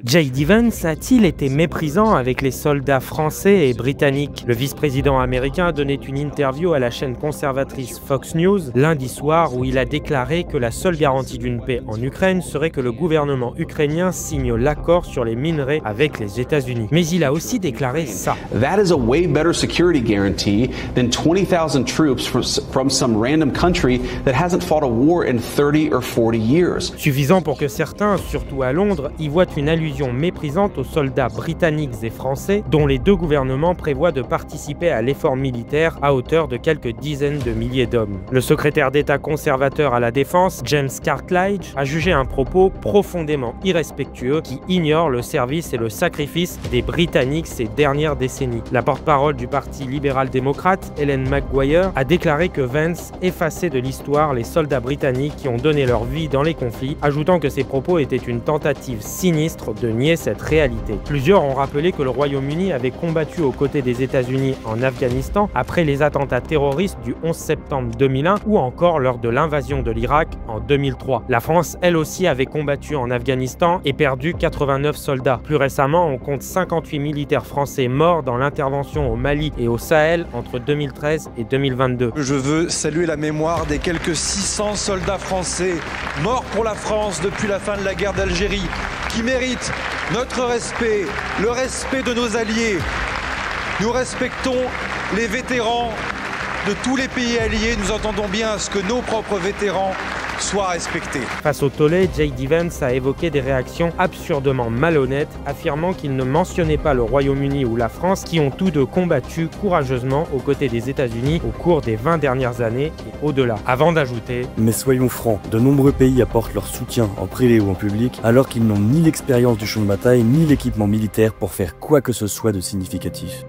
J.D. Vance a-t-il été méprisant avec les soldats français et britanniques? Le vice-président américain donnait une interview à la chaîne conservatrice Fox News lundi soir où il a déclaré que la seule garantie d'une paix en Ukraine serait que le gouvernement ukrainien signe l'accord sur les minerais avec les États-Unis. Mais il a aussi déclaré ça. That is a way better security guarantee than 20,000 troops from some random country that hasn't fought a war in 30 or 40 years. Suffisant pour que certains, surtout à Londres, y voient une allusion méprisante aux soldats britanniques et français dont les deux gouvernements prévoient de participer à l'effort militaire à hauteur de quelques dizaines de milliers d'hommes. Le secrétaire d'État conservateur à la Défense, James Cartledge, a jugé un propos profondément irrespectueux qui ignore le service et le sacrifice des Britanniques ces dernières décennies. La porte-parole du Parti libéral-démocrate, Ellen McGuire, a déclaré que Vance effaçait de l'histoire les soldats britanniques qui ont donné leur vie dans les conflits, ajoutant que ces propos étaient une tentative sinistre de nier cette réalité. Plusieurs ont rappelé que le Royaume-Uni avait combattu aux côtés des États-Unis en Afghanistan après les attentats terroristes du 11 septembre 2001 ou encore lors de l'invasion de l'Irak en 2003. La France, elle aussi, avait combattu en Afghanistan et perdu 89 soldats. Plus récemment, on compte 58 militaires français morts dans l'intervention au Mali et au Sahel entre 2013 et 2022. Je veux saluer la mémoire des quelques 600 soldats français morts pour la France depuis la fin de la guerre d'Algérie, qui méritent notre respect, le respect de nos alliés. Nous respectons les vétérans de tous les pays alliés. Nous entendons bien à ce que nos propres vétérans soient respectés. Face au tollé, J.D. Vance a évoqué des réactions absurdement malhonnêtes, affirmant qu'il ne mentionnait pas le Royaume-Uni ou la France qui ont tous deux combattu courageusement aux côtés des États-Unis au cours des 20 dernières années et au-delà. Avant d'ajouter « Mais soyons francs, de nombreux pays apportent leur soutien en privé ou en public, alors qu'ils n'ont ni l'expérience du champ de bataille ni l'équipement militaire pour faire quoi que ce soit de significatif. »